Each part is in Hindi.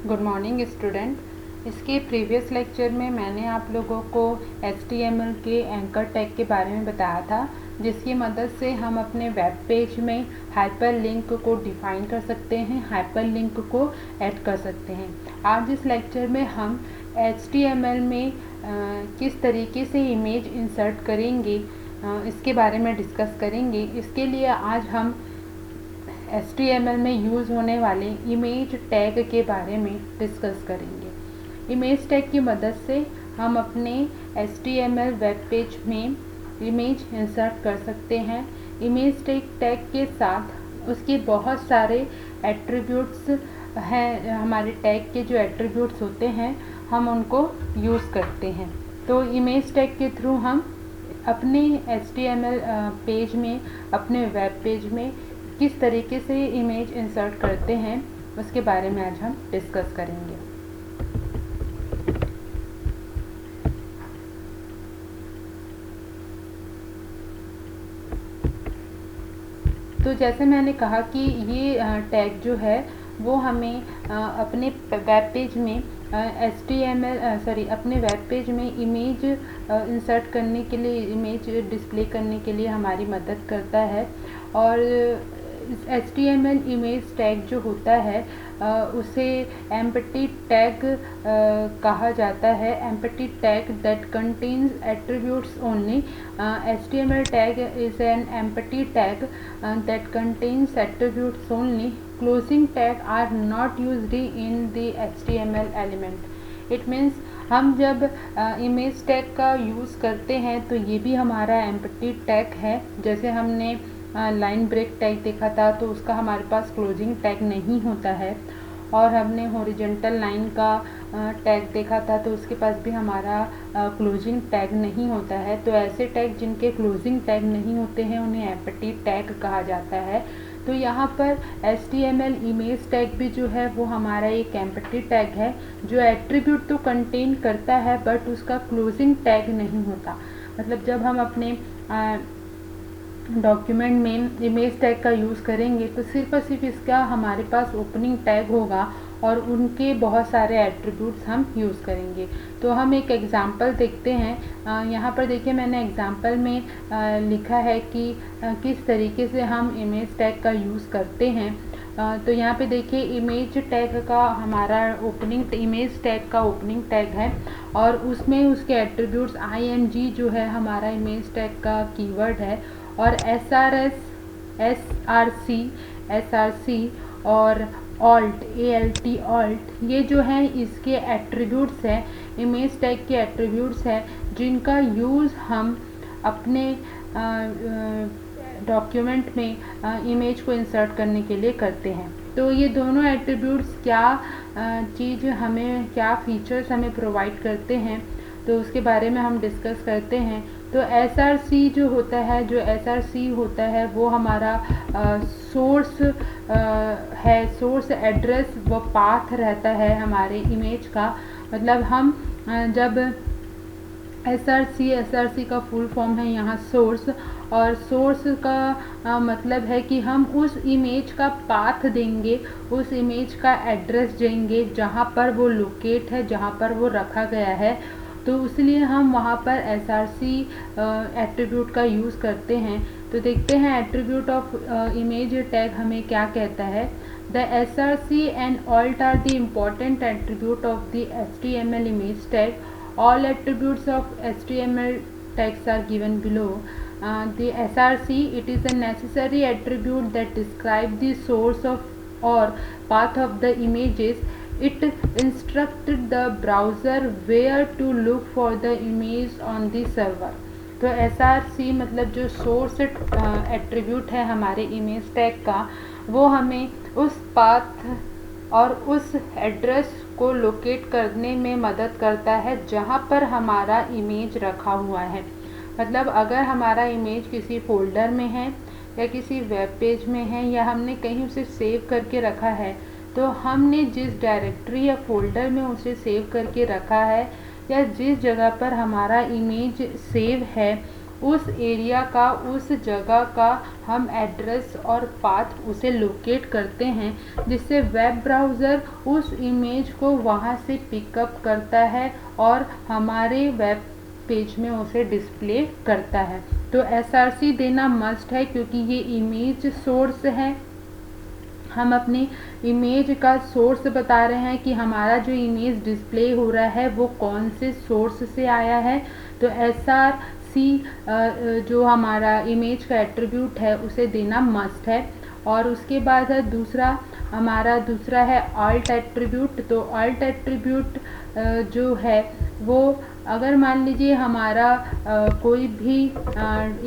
Good morning student. इसके प्रीवियस लेक्चर में मैंने आप लोगों को HTML के एंकर टैग के बारे में बताया था, जिसकी मदद से हम अपने वेब पेज में हाइपरलिंक को डिफ़ाइन कर सकते हैं, हाइपरलिंक को ऐड कर सकते हैं। आज इस लेक्चर में हम HTML में किस तरीके से इमेज इंसर्ट करेंगे इसके बारे में डिस्कस करेंगे। इसके लिए आज हम HTML में यूज़ होने वाले इमेज टैग के बारे में डिस्कस करेंगे। इमेज टैग की मदद से हम अपने HTML वेब पेज में इमेज इंसर्ट कर सकते हैं। इमेज टैग के साथ उसके बहुत सारे एट्रीब्यूट्स हैं, हमारे टैग के जो एट्रीब्यूट्स होते हैं हम उनको यूज़ करते हैं। तो इमेज टैग के थ्रू हम अपने HTML पेज में, अपने वेब पेज में किस तरीके से इमेज इंसर्ट करते हैं उसके बारे में आज हम डिस्कस करेंगे। तो जैसे मैंने कहा कि ये टैग जो है वो हमें अपने वेब पेज में अपने वेब पेज में इमेज इंसर्ट करने के लिए, इमेज डिस्प्ले करने के लिए हमारी मदद करता है। और HTML इमेज टैग जो होता है उसे एम्प्टी टैग कहा जाता है। Empty tag that contains attributes only. HTML tag is an empty tag that contains attributes only. Closing tag are not used in the HTML element. It means हम जब इमेज टैग का यूज़ करते हैं तो ये भी हमारा एम्प्टी टैग है। जैसे हमने लाइन ब्रेक टैग देखा था तो उसका हमारे पास क्लोजिंग टैग नहीं होता है, और हमने हॉरिजॉन्टल लाइन का टैग देखा था तो उसके पास भी हमारा क्लोजिंग टैग नहीं होता है। तो ऐसे टैग जिनके क्लोजिंग टैग नहीं होते हैं उन्हें एम्प्टी टैग कहा जाता है। तो यहाँ पर HTML इमेज टैग भी जो है वो हमारा एक एम्प्टी टैग है जो एट्रीब्यूट तो कंटेन करता है बट उसका क्लोजिंग टैग नहीं होता। मतलब जब हम अपने डॉक्यूमेंट में इमेज टैग का यूज़ करेंगे तो सिर्फ और सिर्फ इसका हमारे पास ओपनिंग टैग होगा और उनके बहुत सारे एट्रीब्यूट्स हम यूज़ करेंगे। तो हम एक एग्ज़ाम्पल देखते हैं। यहाँ पर देखिए मैंने एग्ज़ाम्पल में लिखा है कि किस तरीके से हम इमेज टैग का यूज़ करते हैं। तो यहाँ पे देखिए इमेज टैग का हमारा इमेज टैग का ओपनिंग टैग है और उसमें उसके एट्रीब्यूट्स IMG जो है हमारा इमेज टैग का कीवर्ड है, और SRC और ALT ये जो हैं इसके एट्रीब्यूट्स हैं, इमेज टैग के एट्रीब्यूट्स हैं जिनका यूज़ हम अपने डॉक्यूमेंट में इमेज को इंसर्ट करने के लिए करते हैं। तो ये दोनों एट्रीब्यूट्स क्या फीचर्स हमें प्रोवाइड करते हैं तो उसके बारे में हम डिस्कस करते हैं। तो SRC जो होता है वो हमारा सोर्स है, सोर्स एड्रेस व पाथ रहता है हमारे इमेज का। मतलब हम जब SRC का फुल फॉर्म है यहाँ सोर्स, और सोर्स का मतलब है कि हम उस इमेज का पाथ देंगे, उस इमेज का एड्रेस देंगे जहाँ पर वो लोकेट है, जहाँ पर वो रखा गया है। तो इसलिए हम वहाँ पर SRC एट्रीब्यूट का यूज़ करते हैं। तो देखते हैं एट्रीब्यूट ऑफ इमेज टैग हमें क्या कहता है। The SRC and ALT are the important attribute of the HTML image tag. All attributes of HTML tags are given below. The SRC, it is a necessary attribute that describes the source of or path of the images. It instructs the browser where to look for the image on the server. तो SRC मतलब जो सोर्स एट्रीब्यूट है हमारे इमेज टैग का, वो हमें उस पाथ और उस एड्रेस को लोकेट करने में मदद करता है जहाँ पर हमारा इमेज रखा हुआ है। मतलब अगर हमारा इमेज किसी फोल्डर में है या किसी वेब पेज में है या हमने कहीं उसे सेव करके रखा है, तो हमने जिस डायरेक्टरी या फोल्डर में उसे सेव करके रखा है या जिस जगह पर हमारा इमेज सेव है उस एरिया का, उस जगह का हम एड्रेस और पाथ उसे लोकेट करते हैं, जिससे वेब ब्राउज़र उस इमेज को वहाँ से पिकअप करता है और हमारे वेब पेज में उसे डिस्प्ले करता है। तो एसआरसी देना मस्ट है, क्योंकि ये इमेज सोर्स है। हम अपनी इमेज का सोर्स बता रहे हैं कि हमारा जो इमेज डिस्प्ले हो रहा है वो कौन से सोर्स से आया है। तो एसआरसी जो हमारा इमेज का एट्रीब्यूट है उसे देना मस्ट है। और उसके बाद है दूसरा है ऑल्ट एट्रीब्यूट। तो ऑल्ट एट्रीब्यूट जो है वो, अगर मान लीजिए हमारा कोई भी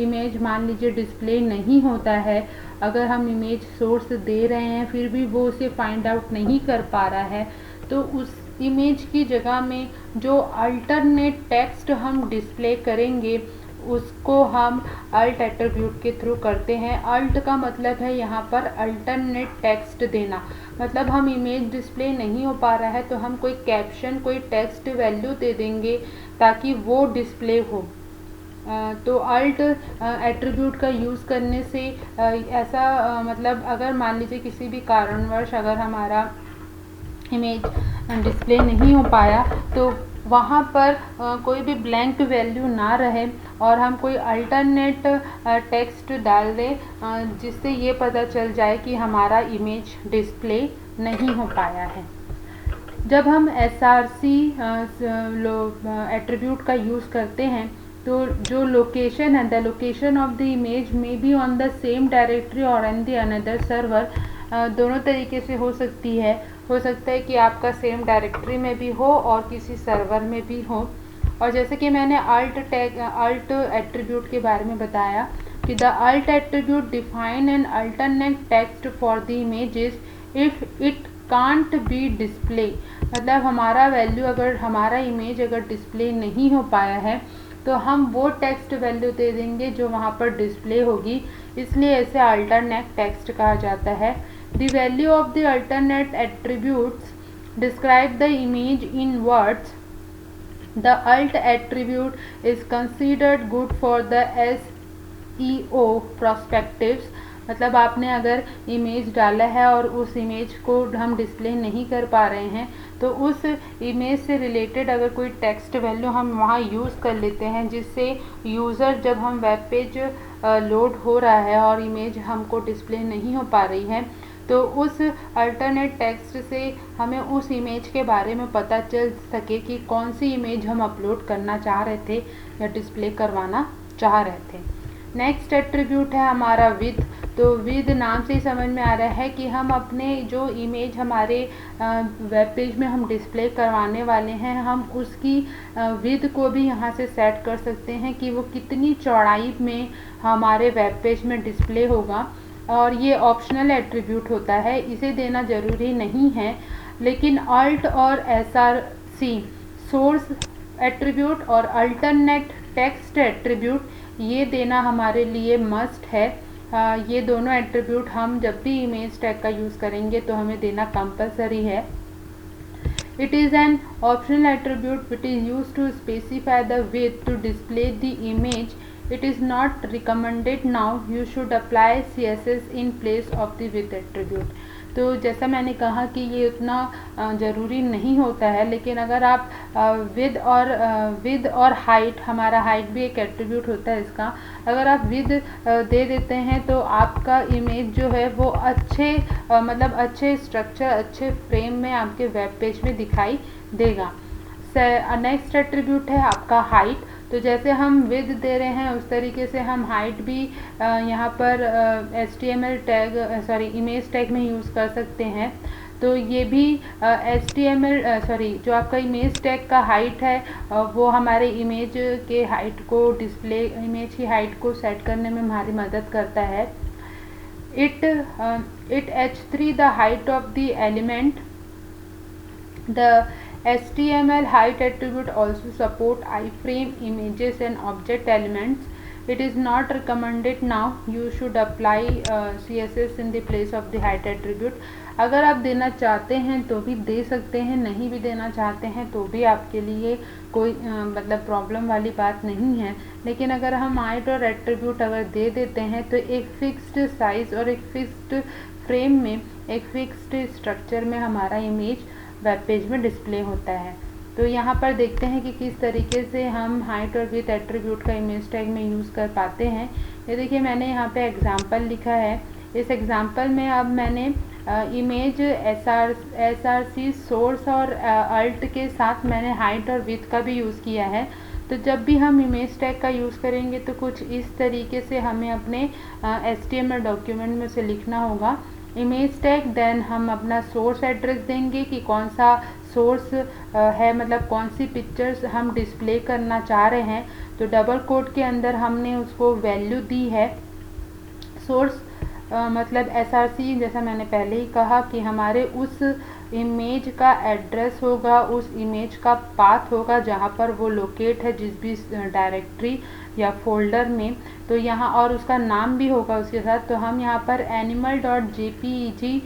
इमेज मान लीजिए डिस्प्ले नहीं होता है, अगर हम इमेज सोर्स दे रहे हैं फिर भी वो उसे फाइंड आउट नहीं कर पा रहा है, तो उस इमेज की जगह में जो अल्टरनेट टेक्स्ट हम डिस्प्ले करेंगे उसको हम अल्ट एट्रीब्यूट के थ्रू करते हैं। अल्ट का मतलब है यहाँ पर अल्टरनेट टेक्स्ट देना, मतलब हम इमेज डिस्प्ले नहीं हो पा रहा है तो हम कोई कैप्शन, कोई टेक्स्ट वैल्यू दे देंगे ताकि वो डिस्प्ले हो। तो अल्ट एट्रीब्यूट का यूज़ करने से ऐसा मतलब अगर मान लीजिए किसी भी कारणवश अगर हमारा इमेज डिस्प्ले नहीं हो पाया तो वहाँ पर कोई भी ब्लैंक वैल्यू ना रहे और हम कोई अल्टरनेट टेक्स्ट डाल दें, जिससे ये पता चल जाए कि हमारा इमेज डिस्प्ले नहीं हो पाया है। जब हम एसआरसी एट्रीब्यूट का यूज़ करते हैं तो जो लोकेशन है, the location of the image में be on the same directory और ऑन द अनदर सर्वर, दोनों तरीके से हो सकती है। हो सकता है कि आपका सेम डायरेक्टरी में भी हो और किसी सर्वर में भी हो। और जैसे कि मैंने अल्ट एट्रीब्यूट के बारे में बताया कि the alt attribute define an alternate text for the images if it can't be display, मतलब हमारा वैल्यू अगर हमारा इमेज अगर डिस्प्ले नहीं हो पाया है तो हम वो टेक्स्ट वैल्यू दे देंगे जो वहाँ पर डिस्प्ले होगी, इसलिए इसे अल्टरनेट टेक्स्ट कहा जाता है। The value of the alternate attributes describe the image in words. The alt attribute is considered good for the SEO perspectives. मतलब आपने अगर इमेज डाला है और उस इमेज को हम डिस्प्ले नहीं कर पा रहे हैं तो उस इमेज से रिलेटेड अगर कोई टेक्स्ट वैल्यू हम वहाँ यूज़ कर लेते हैं, जिससे यूज़र जब हम वेब पेज लोड हो रहा है और इमेज हमको डिस्प्ले नहीं हो पा रही है तो उस अल्टरनेट टेक्स्ट से हमें उस इमेज के बारे में पता चल सके कि कौन सी इमेज हम अपलोड करना चाह रहे थे या डिस्प्ले करवाना चाह रहे थे। नेक्स्ट एट्रीब्यूट है हमारा विद। तो विद नाम से ही समझ में आ रहा है कि हम अपने जो इमेज हमारे वेब पेज में हम डिस्प्ले करवाने वाले हैं, हम उसकी विद को भी यहाँ से सेट कर सकते हैं कि वो कितनी चौड़ाई में हमारे वेब पेज में डिस्प्ले होगा। और ये ऑप्शनल एट्रीब्यूट होता है, इसे देना ज़रूरी नहीं है, लेकिन अल्ट और एसआरसी सोर्स एट्रीब्यूट और अल्टरनेट टेक्स्ट एट्रीब्यूट ये देना हमारे लिए मस्ट है। ये दोनों एट्रीब्यूट हम जब भी इमेज टैग का यूज़ करेंगे तो हमें देना कंपलसरी है। It is an optional attribute which is used to specify the width to display the image. It is not recommended now. You should apply CSS in place of the width attribute. तो जैसा मैंने कहा कि ये उतना ज़रूरी नहीं होता है, लेकिन अगर आप विद और हाइट, हमारा हाइट भी एक एट्रीब्यूट होता है इसका, अगर आप विद दे देते हैं तो आपका इमेज जो है वो मतलब अच्छे स्ट्रक्चर, अच्छे फ्रेम में आपके वेब पेज में दिखाई देगा। नेक्स्ट एट्रीब्यूट है आपका हाइट। तो जैसे हम विद दे रहे हैं उस तरीके से हम हाइट भी यहाँ पर HTML टैग इमेज टैग में यूज़ कर सकते हैं। तो ये भी जो आपका इमेज टैग का हाइट है वो हमारे इमेज के हाइट को इमेज की हाइट को सेट करने में हमारी मदद करता है। it h3 the height of the element. The HTML height attribute also support iframe images and object elements. It is not recommended now. You should apply CSS in the place of the height attribute. अगर आप देना चाहते हैं तो भी दे सकते हैं, नहीं भी देना चाहते हैं तो भी आपके लिए कोई मतलब प्रॉब्लम वाली बात नहीं है। लेकिन अगर हम हाइट और एट्रीब्यूट अगर दे देते हैं तो एक फिक्स्ड साइज़ और एक फिक्स्ड फ्रेम में, एक फिक्स्ड स्ट्रक्चर में हमारा इमेज वेब पेज में डिस्प्ले होता है। तो यहाँ पर देखते हैं कि किस तरीके से हम हाइट और विथ एट्रीब्यूट का इमेज टैग में यूज़ कर पाते हैं। ये देखिए मैंने यहाँ पे एग्जांपल लिखा है। इस एग्जांपल में अब मैंने इमेज SRC सोर्स और अल्ट के साथ मैंने हाइट और विथ का भी यूज़ किया है। तो जब भी हम इमेज टैग का यूज़ करेंगे तो कुछ इस तरीके से हमें अपने HTML डॉक्यूमेंट में उसे लिखना होगा, इमेज टैग, देन हम अपना सोर्स एड्रेस देंगे कि कौन सा सोर्स है, मतलब कौन सी पिक्चर्स हम डिस्प्ले करना चाह रहे हैं। तो डबल कोट के अंदर हमने उसको वैल्यू दी है। सोर्स मतलब SRC, जैसा मैंने पहले ही कहा कि हमारे उस इमेज का एड्रेस होगा, उस इमेज का पाथ होगा जहाँ पर वो लोकेट है, जिस भी डायरेक्टरी या फोल्डर में। तो यहाँ और उसका नाम भी होगा उसके साथ। तो हम यहाँ पर animal.jpeg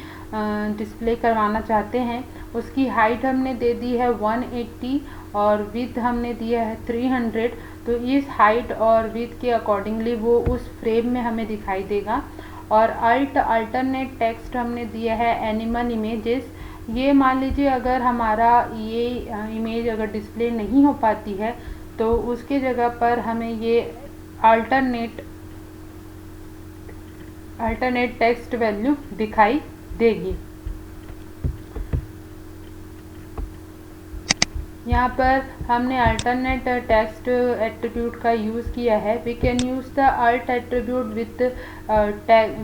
डिस्प्ले करवाना चाहते हैं। उसकी हाइट हमने दे दी है 180 और विथ हमने दिया है 300। तो इस हाइट और विथ के अकॉर्डिंगली वो उस फ्रेम में हमें दिखाई देगा। और अल्टरनेट टेक्स्ट हमने दिया है एनिमल इमेजेस। ये मान लीजिए अगर हमारा ये इमेज अगर डिस्प्ले नहीं हो पाती है तो उसके जगह पर हमें ये अल्टरनेट टेक्स्ट वैल्यू दिखाई देगी। यहाँ पर हमने अल्टरनेट टेक्स्ट एट्रीब्यूट का यूज़ किया है। We can use the alt attribute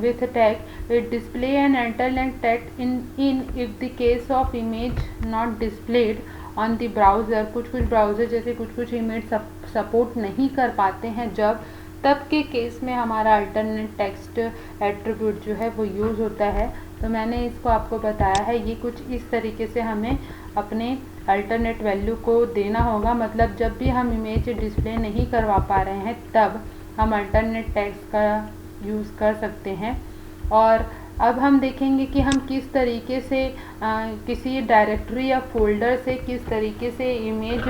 with tag it display an alternate text in if the case of image not displayed on the browser। कुछ ब्राउज़र जैसे कुछ इमेज सपोर्ट नहीं कर पाते हैं, जब तब के केस में हमारा अल्टरनेट टेक्स्ट एट्रीब्यूट जो है वो यूज़ होता है। तो मैंने इसको आपको बताया है। ये कुछ इस तरीके से हमें अपने अल्टरनेट वैल्यू को देना होगा, मतलब जब भी हम इमेज डिस्प्ले नहीं करवा पा रहे हैं तब हम अल्टरनेट टेक्स्ट का यूज़ कर सकते हैं। और अब हम देखेंगे कि हम किस तरीके से किसी डायरेक्टरी या फोल्डर से किस तरीके से इमेज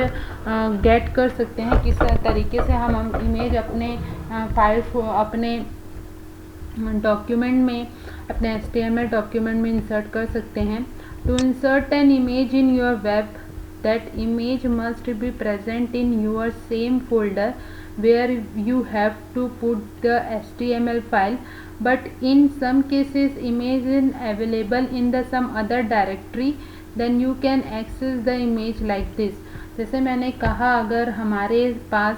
गेट कर सकते हैं, किस तरीके से हम इमेज अपने फाइल्स को अपने डॉक्यूमेंट में, अपने HTML डॉक्यूमेंट में इंसर्ट कर सकते हैं। To insert an image in your web, that image must be present in your same folder where you have to put the HTML file, but in some cases image is available in the some other directory, then you can access the image like this। जैसे मैंने कहा अगर हमारे पास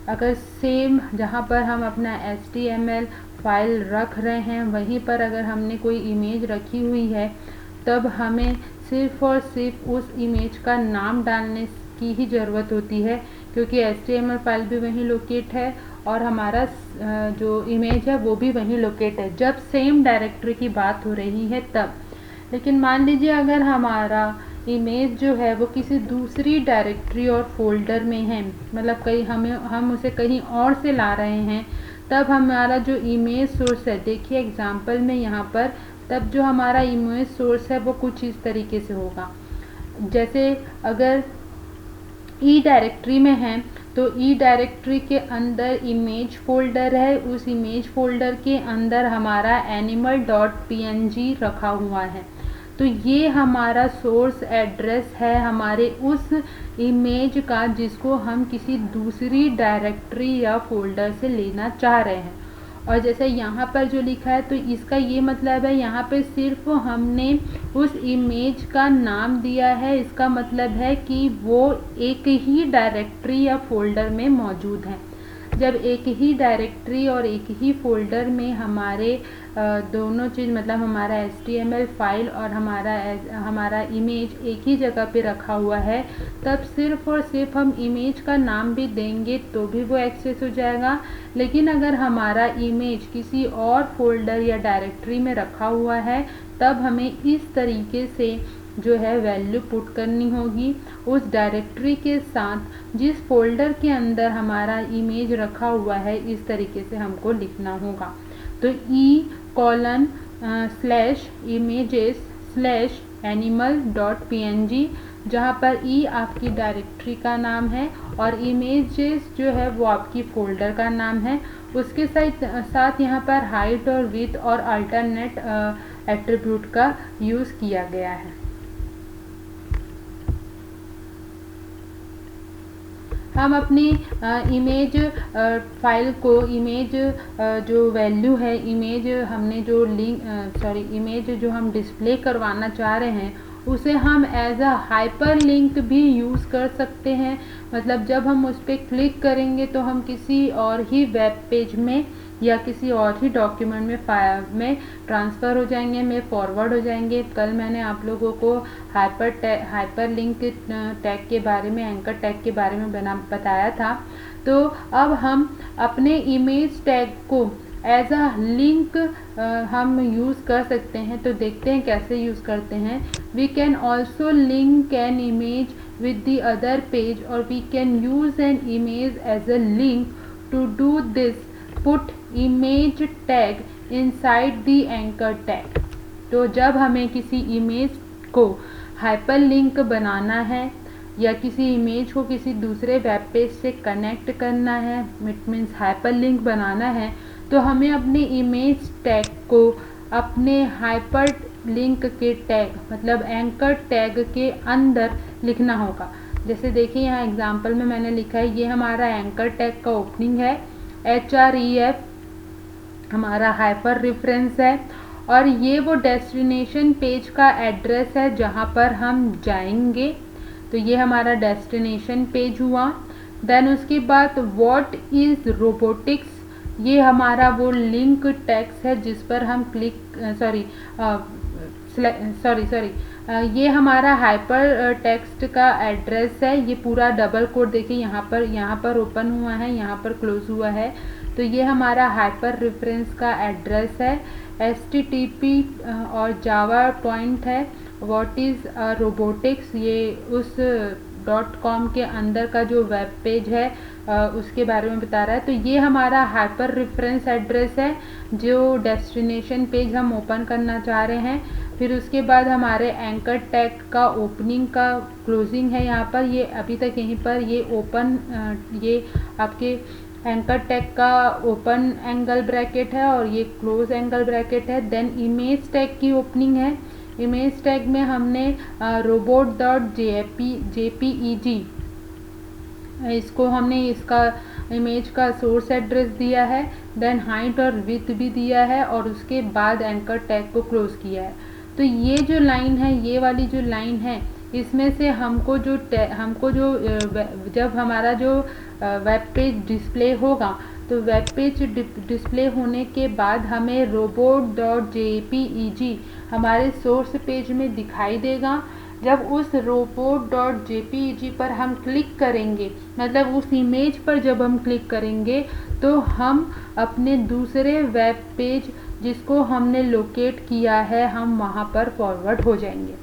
अगर सेम जहाँ पर हम अपना HTML फाइल रख रहे हैं वहीं पर अगर हमने कोई इमेज रखी हुई है, तब हमें सिर्फ़ और सिर्फ उस इमेज का नाम डालने की ही ज़रूरत होती है, क्योंकि HTML फाइल भी वहीं लोकेट है और हमारा जो इमेज है वो भी वहीं लोकेट है, जब सेम डायरेक्टरी की बात हो रही है तब। लेकिन मान लीजिए अगर हमारा इमेज जो है वो किसी दूसरी डायरेक्टरी और फोल्डर में है, मतलब कहीं हम उसे कहीं और से ला रहे हैं, तब हमारा जो इमेज सोर्स है, देखिए एग्जांपल में यहाँ पर, तब जो हमारा इमेज सोर्स है वो कुछ इस तरीके से होगा। जैसे अगर ई डायरेक्टरी में है तो ई डायरेक्टरी के अंदर इमेज फोल्डर है, उस इमेज फोल्डर के अंदर हमारा animal.png रखा हुआ है। तो ये हमारा सोर्स एड्रेस है हमारे उस इमेज का जिसको हम किसी दूसरी डायरेक्टरी या फोल्डर से लेना चाह रहे हैं। और जैसे यहाँ पर जो लिखा है तो इसका ये मतलब है यहाँ पे सिर्फ हमने उस इमेज का नाम दिया है, इसका मतलब है कि वो एक ही डायरेक्टरी या फोल्डर में मौजूद है। जब एक ही डायरेक्टरी और एक ही फोल्डर में हमारे दोनों चीज़, मतलब हमारा HTML फाइल और हमारा इमेज एक ही जगह पे रखा हुआ है, तब सिर्फ और सिर्फ हम इमेज का नाम भी देंगे तो भी वो एक्सेस हो जाएगा। लेकिन अगर हमारा इमेज किसी और फोल्डर या डायरेक्टरी में रखा हुआ है तब हमें इस तरीके से जो है वैल्यू पुट करनी होगी उस डायरेक्टरी के साथ जिस फोल्डर के अंदर हमारा इमेज रखा हुआ है, इस तरीके से हमको लिखना होगा। तो E:/images /animal.png, जहाँ पर ई आपकी डायरेक्टरी का नाम है और इमेजेस जो है वो आपकी फोल्डर का नाम है। उसके साथ यहाँ पर हाइट और विड्थ और अल्टरनेट एट्रीब्यूट का यूज़ किया गया है। हम अपनी इमेज फाइल को जो वैल्यू है, इमेज हमने जो इमेज जो हम डिस्प्ले करवाना चाह रहे हैं उसे हम एज अ हाइपर लिंक भी यूज़ कर सकते हैं। मतलब जब हम उस पर क्लिक करेंगे तो हम किसी और ही वेब पेज में या किसी और ही डॉक्यूमेंट में ट्रांसफ़र हो जाएंगे, में फॉरवर्ड हो जाएंगे। कल मैंने आप लोगों को हाइपर लिंक टैग के बारे में, एंकर टैग के बारे में बताया था। तो अब हम अपने इमेज टैग को एज अ लिंक हम यूज़ कर सकते हैं। तो देखते हैं कैसे यूज़ करते हैं। We can also link an image with the other page, or we can use an image as a link. To do this, put image tag inside the anchor tag. तो जब हमें किसी इमेज को हाइपरलिंक बनाना है या किसी इमेज को किसी दूसरे वेब पेज से कनेक्ट करना है, इट मीन्स हाइपरलिंक बनाना है, तो हमें अपने इमेज टैग को अपने हाइपर लिंक के टैग मतलब एंकर टैग के अंदर लिखना होगा। जैसे देखिए यहाँ एग्जांपल में मैंने लिखा है, ये हमारा एंकर टैग का ओपनिंग है, href हमारा हाइपर रेफरेंस है और ये वो डेस्टिनेशन पेज का एड्रेस है जहाँ पर हम जाएंगे। तो ये हमारा डेस्टिनेशन पेज हुआ। देन उसके बाद व्हाट इज़ रोबोटिक्स, ये हमारा वो लिंक टेक्स्ट है जिस पर हम ये हमारा हाइपर टेक्स्ट का एड्रेस है। ये पूरा डबल कोड देखिए यहाँ पर ओपन हुआ है, यहाँ पर क्लोज हुआ है। तो ये हमारा हाइपर रेफरेंस का एड्रेस है। HTTP और जावा पॉइंट है। व्हाट इज़ रोबोटिक्स, ये उस .com के अंदर का जो वेब पेज है उसके बारे में बता रहा है। तो ये हमारा हाइपर रेफरेंस एड्रेस है जो डेस्टिनेशन पेज हम ओपन करना चाह रहे हैं। फिर उसके बाद हमारे एंकर टैग का ओपनिंग का क्लोजिंग है यहाँ पर, ये अभी तक यहीं पर ये ओपन ये आपके एंकर टैग का ओपन एंगल ब्रैकेट है और ये क्लोज एंगल ब्रैकेट है। देन इमेज टैग की ओपनिंग है। इमेज टैग में हमने robot.jpeg इसको हमने इसका इमेज का सोर्स एड्रेस दिया है। देन हाइट और विड्थ भी दिया है और उसके बाद एंकर टैग को क्लोज किया है। तो ये जो लाइन है, ये वाली जो लाइन है, इसमें से हमको जो जब हमारा जो वेब पेज डिस्प्ले होगा तो वेब पेज डिस्प्ले होने के बाद हमें robot.jpeg हमारे सोर्स पेज में दिखाई देगा। जब उस robot.jpeg पर हम क्लिक करेंगे, मतलब उस इमेज पर जब हम क्लिक करेंगे तो हम अपने दूसरे वेब पेज जिसको हमने लोकेट किया है हम वहाँ पर फॉरवर्ड हो जाएंगे।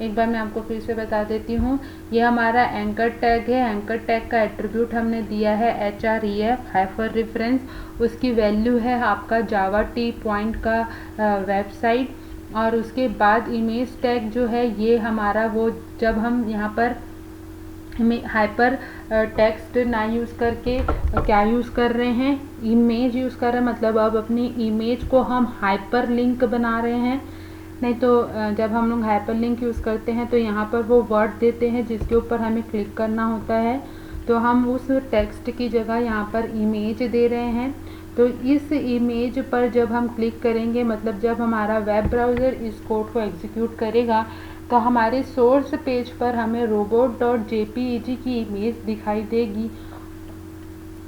एक बार मैं आपको फिर से बता देती हूँ। ये हमारा एंकर टैग है। एंकर टैग का एट्रीब्यूट हमने दिया है href हाइपर रेफरेंस। उसकी वैल्यू है आपका जावा टी पॉइंट का वेबसाइट। और उसके बाद इमेज टैग जो है ये हमारा वो जब हम यहाँ पर हाइपर टेक्स्ट ना यूज़ करके क्या यूज़ कर रहे हैं, इमेज यूज़ कर रहे हैं। मतलब अब अपनी इमेज को हम हाइपर लिंक बना रहे हैं। नहीं तो जब हम लोग हाइपर लिंक यूज़ करते हैं तो यहाँ पर वो वर्ड देते हैं जिसके ऊपर हमें क्लिक करना होता है। तो हम उस टेक्स्ट की जगह यहाँ पर इमेज दे रहे हैं। तो इस इमेज पर जब हम क्लिक करेंगे, मतलब जब हमारा वेब ब्राउज़र इस कोड को एग्जीक्यूट करेगा तो हमारे सोर्स पेज पर हमें robot.jpeg की इमेज दिखाई देगी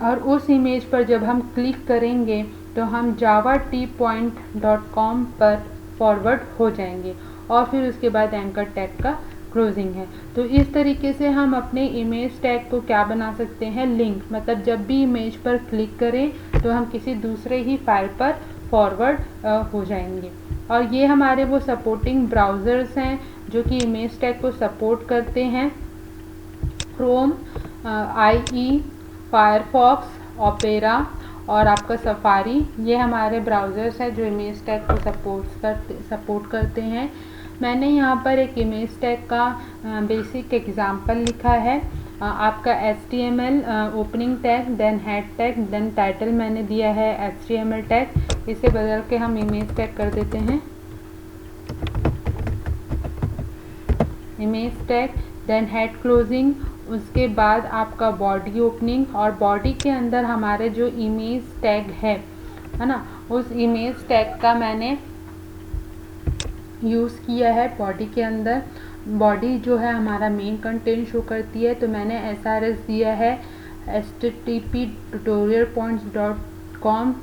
और उस इमेज पर जब हम क्लिक करेंगे तो हम java.t.com पर फॉरवर्ड हो जाएंगे और फिर उसके बाद एंकर टैग का क्लोजिंग है। तो इस तरीके से हम अपने इमेज टैग को क्या बना सकते हैं, लिंक। मतलब जब भी इमेज पर क्लिक करें तो हम किसी दूसरे ही फाइल पर फॉरवर्ड हो जाएंगे। और ये हमारे वो सपोर्टिंग ब्राउज़र्स हैं जो कि इमेज टैग को सपोर्ट करते हैं। क्रोम, IE, फायरफॉक्स, ओपेरा और आपका सफारी, ये हमारे ब्राउज़र्स हैं जो इमेज टैग को सपोर्ट करते हैं। मैंने यहाँ पर एक इमेज टैग का बेसिक एग्जाम्पल लिखा है। आपका HTML opening tag, then head tag, then title मैंने दिया है HTML टैग। इसे बदल के हम इमेज टैग कर देते हैं, image tag, then head closing, उसके बाद आपका बॉडी ओपनिंग, और बॉडी के अंदर हमारे जो इमेज टैग है ना, उस इमेज टैग का मैंने यूज़ किया है बॉडी के अंदर। बॉडी जो है हमारा मेन कंटेंट शो करती है, तो मैंने SRS दिया है http://tutorialpoints.com,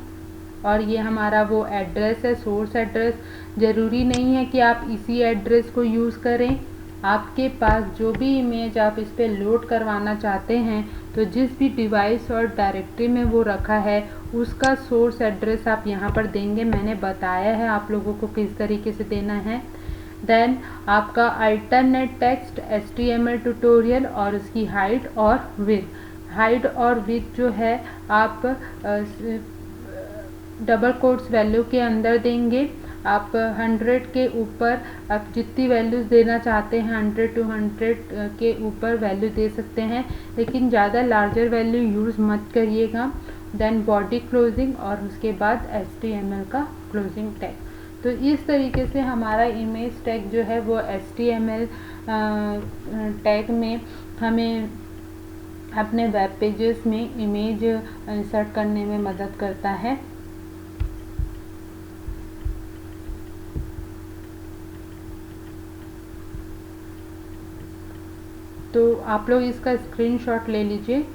और ये हमारा वो एड्रेस है, सोर्स एड्रेस। ज़रूरी नहीं है कि आप इसी एड्रेस को यूज़ करें, आपके पास जो भी इमेज आप इस पर लोड करवाना चाहते हैं, तो जिस भी डिवाइस और डायरेक्टरी में वो रखा है उसका सोर्स एड्रेस आप यहाँ पर देंगे। मैंने बताया है आप लोगों को किस तरीके से देना है। देन आपका अल्टरनेट टेक्स्ट HTML ट्यूटोरियल और उसकी हाइट और विड्थ। हाइट और विड्थ जो है आप डबल कोट्स वैल्यू के अंदर देंगे। आप 100 के ऊपर आप जितनी वैल्यूज़ देना चाहते हैं 100 to 100 के ऊपर वैल्यू दे सकते हैं, लेकिन ज़्यादा लार्जर वैल्यू यूज़ मत करिएगा। देन बॉडी क्लोजिंग और उसके बाद HTML का क्लोजिंग टैग। तो इस तरीके से हमारा इमेज टैग जो है वो HTML टैग में हमें अपने वेब पेजेस में इमेज इंसर्ट करने में मदद करता है। तो आप लोग इसका स्क्रीनशॉट ले लीजिए।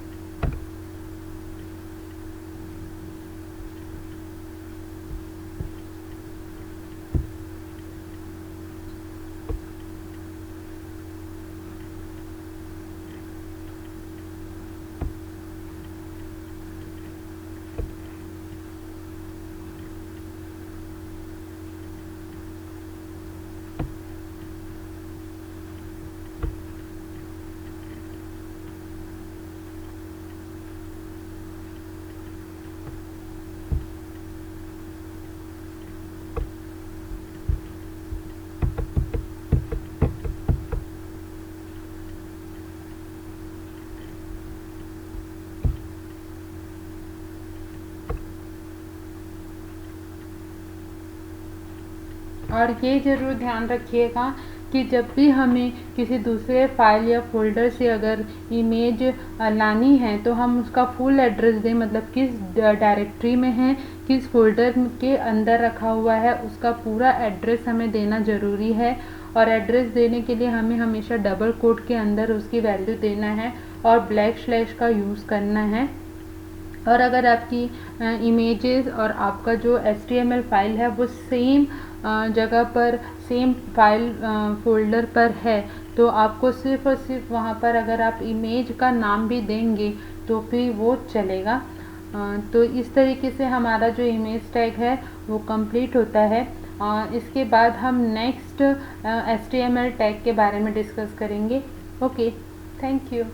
और ये ज़रूर ध्यान रखिएगा कि जब भी हमें किसी दूसरे फाइल या फोल्डर से अगर इमेज लानी है तो हम उसका फुल एड्रेस दें, मतलब किस डायरेक्टरी में है, किस फोल्डर के अंदर रखा हुआ है, उसका पूरा एड्रेस हमें देना ज़रूरी है। और एड्रेस देने के लिए हमें हमेशा डबल कोट के अंदर उसकी वैल्यू देना है और ब्लैक स्लैश का यूज़ करना है। और अगर आपकी इमेजेस और आपका जो HTML फाइल है वो सेम जगह पर, सेम फाइल फोल्डर पर है, तो आपको सिर्फ़ और सिर्फ वहाँ पर अगर आप इमेज का नाम भी देंगे तो भी वो चलेगा। तो इस तरीके से हमारा जो इमेज टैग है वो कंप्लीट होता है। इसके बाद हम नेक्स्ट HTML टैग के बारे में डिस्कस करेंगे। Okay, thank you.